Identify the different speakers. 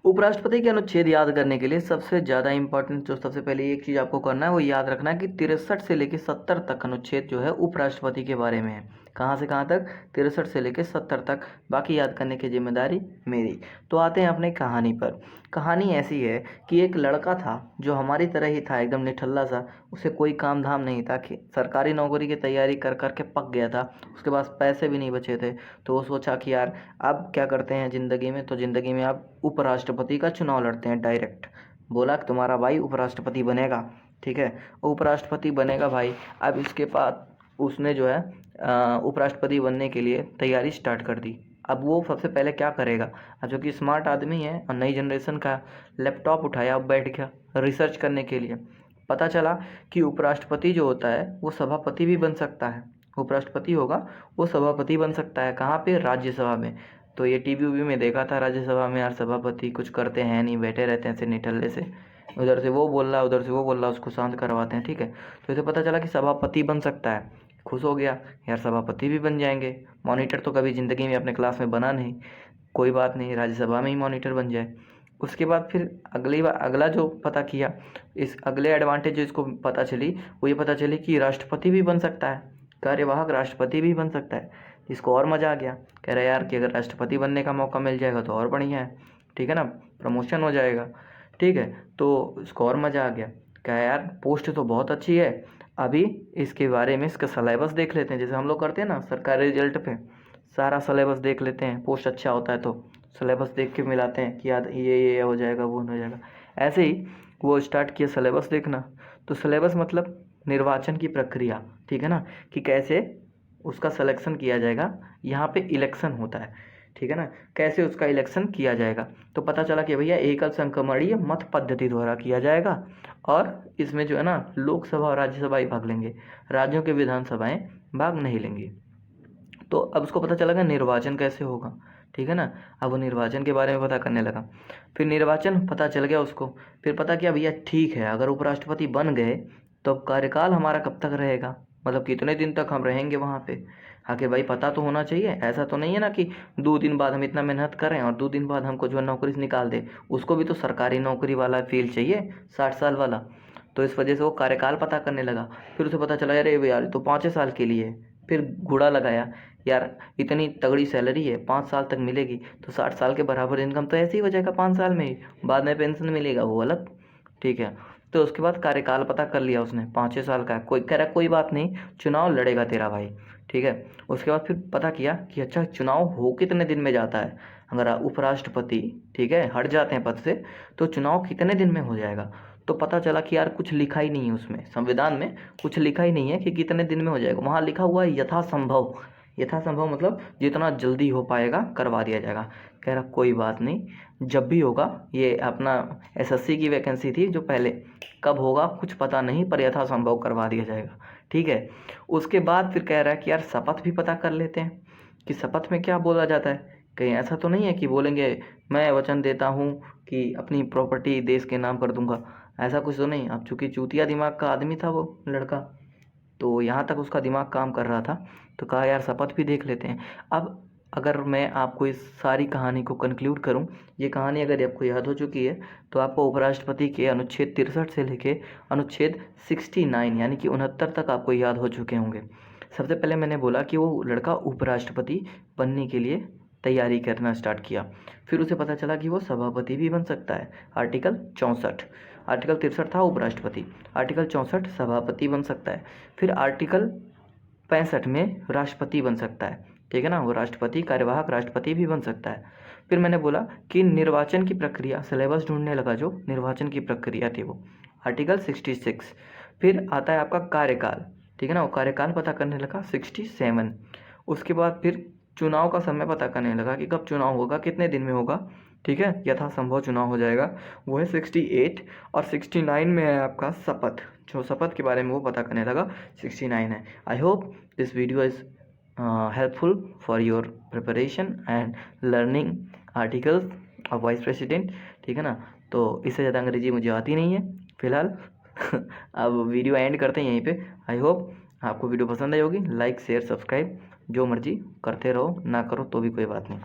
Speaker 1: उपराष्ट्रपति के अनुच्छेद याद करने के लिए सबसे ज़्यादा इंपॉर्टेंट जो सबसे पहले एक चीज़ आपको करना है वो याद रखना है कि 63 से लेकर 70 तक अनुच्छेद जो है उपराष्ट्रपति के बारे में है। कहाँ से कहाँ तक? 63 से लेकर 70 तक। बाकी याद करने की जिम्मेदारी मेरी। तो आते हैं अपनी कहानी पर। कहानी ऐसी है कि एक लड़का था जो हमारी तरह ही था, एकदम निठल्ला सा। उसे कोई काम धाम नहीं था कि सरकारी नौकरी की तैयारी कर करके पक गया था। उसके पास पैसे भी नहीं बचे थे। तो वो सोचा कि यार अब क्या करते हैं ज़िंदगी में, तो ज़िंदगी में अब उपराष्ट्रपति का चुनाव लड़ते हैं डायरेक्ट। बोला कि तुम्हारा भाई उपराष्ट्रपति बनेगा, ठीक है। उपराष्ट्रपति बनेगा भाई। अब इसके बाद उसने जो है उपराष्ट्रपति बनने के लिए तैयारी स्टार्ट कर दी। अब वो सबसे पहले क्या करेगा, अब जो कि स्मार्ट आदमी है और नई जनरेशन का, लैपटॉप उठाया, अब बैठ गया रिसर्च करने के लिए। पता चला कि उपराष्ट्रपति जो होता है वो सभापति भी बन सकता है। उपराष्ट्रपति होगा वो सभापति बन सकता है। कहाँ पे? राज्यसभा में। तो ये टीवी वीवी में देखा था, राज्यसभा में यार सभापति कुछ करते हैं नहीं, बैठे रहते हैं ऐसे निठल्ले से, उधर से वो बोल रहा है उधर से वो बोल रहा है, उसको शांत करवाते हैं, ठीक है। तो इसे पता चला कि सभापति बन सकता है। खुश हो गया, यार सभापति भी बन जाएंगे। मॉनिटर तो कभी ज़िंदगी में अपने क्लास में बना नहीं, कोई बात नहीं, राज्यसभा में ही मॉनिटर बन जाए। उसके बाद फिर अगली बार अगला जो पता किया, इस अगले एडवांटेज जो इसको पता चली वो ये पता चली कि राष्ट्रपति भी बन सकता है, कार्यवाहक राष्ट्रपति भी बन सकता है। इसको और मज़ा आ गया, कह रहा है यार कि अगर राष्ट्रपति बनने का मौका मिल जाएगा तो और बढ़िया है, ठीक है ना, प्रमोशन हो जाएगा, ठीक है। तो इसको और मज़ा आ गया, कहा यार पोस्ट तो बहुत अच्छी है, अभी इसके बारे में इसका सिलेबस देख लेते हैं। जैसे हम लोग करते हैं ना सरकारी रिजल्ट पे, सारा सिलेबस देख लेते हैं, पोस्ट अच्छा होता है तो सिलेबस देख के मिलाते हैं कि याद ये हो जाएगा वो हो जाएगा। ऐसे ही वो स्टार्ट किया सिलेबस देखना। तो सिलेबस मतलब निर्वाचन की प्रक्रिया, ठीक है ना, कि कैसे उसका सिलेक्शन किया जाएगा। यहाँ पे इलेक्शन होता है, ठीक है ना, कैसे उसका इलेक्शन किया जाएगा। तो पता चला कि भैया एकल संक्रमणीय मत पद्धति द्वारा किया जाएगा और इसमें जो है ना लोकसभा और राज्यसभा ही भाग लेंगे, राज्यों के विधानसभाएं भाग नहीं लेंगी। तो अब उसको पता चला कि निर्वाचन कैसे होगा, ठीक है ना। अब वो निर्वाचन के बारे में पता करने लगा। फिर निर्वाचन पता चल गया उसको। फिर पता किया भैया ठीक है, अगर उपराष्ट्रपति बन गए तो अब कार्यकाल हमारा कब तक रहेगा, मतलब कितने दिन तक हम रहेंगे वहाँ पे। आके भाई पता तो होना चाहिए, ऐसा तो नहीं है ना कि 2 दिन बाद हम इतना मेहनत करें और 2 दिन बाद हमको जो है नौकरी से निकाल दे। उसको भी तो सरकारी नौकरी वाला फील चाहिए, 60 साल वाला। तो इस वजह से वो कार्यकाल पता करने लगा। फिर उसे पता चला अरे यार तो 5 साल के लिए है। फिर घुड़ा लगाया, यार इतनी तगड़ी सैलरी है 5 साल तक मिलेगी तो 60 साल के बराबर इनकम तो ऐसे ही हो जाएगा 5 साल में ही, बाद में पेंशन मिलेगा वो अलग, ठीक है। तो उसके बाद कार्यकाल पता कर लिया उसने 5 साल का। कोई कह रहा कोई बात नहीं, चुनाव लड़ेगा तेरा भाई, ठीक है। उसके बाद फिर पता किया कि अच्छा चुनाव हो कितने दिन में जाता है, अगर उपराष्ट्रपति, ठीक है, हट जाते हैं पद से तो चुनाव कितने दिन में हो जाएगा। तो पता चला कि यार कुछ लिखा ही नहीं है उसमें, संविधान में कुछ लिखा ही नहीं है कि कितने दिन में हो जाएगा। वहाँ लिखा हुआ है यथासंभव। यथासंभव मतलब जितना जल्दी हो पाएगा करवा दिया जाएगा। कह रहा कोई बात नहीं, जब भी होगा, ये अपना एसएससी की वैकेंसी थी जो पहले, कब होगा कुछ पता नहीं पर यथासंभव करवा दिया जाएगा, ठीक है। उसके बाद फिर कह रहा है कि यार शपथ भी पता कर लेते हैं कि शपथ में क्या बोला जाता है। कहीं ऐसा तो नहीं है कि बोलेंगे मैं वचन देता हूँ कि अपनी प्रॉपर्टी देश के नाम कर दूंगा, ऐसा कुछ तो नहीं। अब चूंकि चूतिया दिमाग का आदमी था वो लड़का, तो यहाँ तक उसका दिमाग काम कर रहा था, तो कहा यार शपथ भी देख लेते हैं। अब अगर मैं आपको इस सारी कहानी को कंक्लूड करूं, ये कहानी अगर आपको याद हो चुकी है तो आपको उपराष्ट्रपति के अनुच्छेद 63 से लेके अनुच्छेद 69 यानी कि 69 तक आपको याद हो चुके होंगे। सबसे पहले मैंने बोला कि वो लड़का उपराष्ट्रपति बनने के लिए तैयारी करना स्टार्ट किया। फिर उसे पता चला कि वो सभापति भी बन सकता है, आर्टिकल 64। आर्टिकल 63 था उपराष्ट्रपति, आर्टिकल 64 सभापति बन सकता है। फिर आर्टिकल 65 में राष्ट्रपति बन सकता है, ठीक है ना, वो राष्ट्रपति कार्यवाहक राष्ट्रपति भी बन सकता है। फिर मैंने बोला कि निर्वाचन की प्रक्रिया, सिलेबस ढूंढने लगा जो निर्वाचन की प्रक्रिया थी वो आर्टिकल 66। फिर आता है आपका कार्यकाल, ठीक है ना, वो कार्यकाल पता करने लगा 67। उसके बाद फिर चुनाव का समय पता करने लगा कि कब चुनाव होगा, कितने दिन में होगा, ठीक है, यथासंभव चुनाव हो जाएगा, वो है 68। और 69 में है आपका शपथ, जो शपथ के बारे में वो पता करने लगा, 69 है। I hope this video is helpful for your preparation and learning articles of vice president, ठीक है ना। तो इससे ज़्यादा अंग्रेजी मुझे आती नहीं है फिलहाल। अब वीडियो एंड करते हैं यहीं पे। आई होप आपको वीडियो पसंद आई होगी। लाइक शेयर सब्सक्राइब जो मर्जी करते रहो, ना करो तो भी कोई बात नहीं।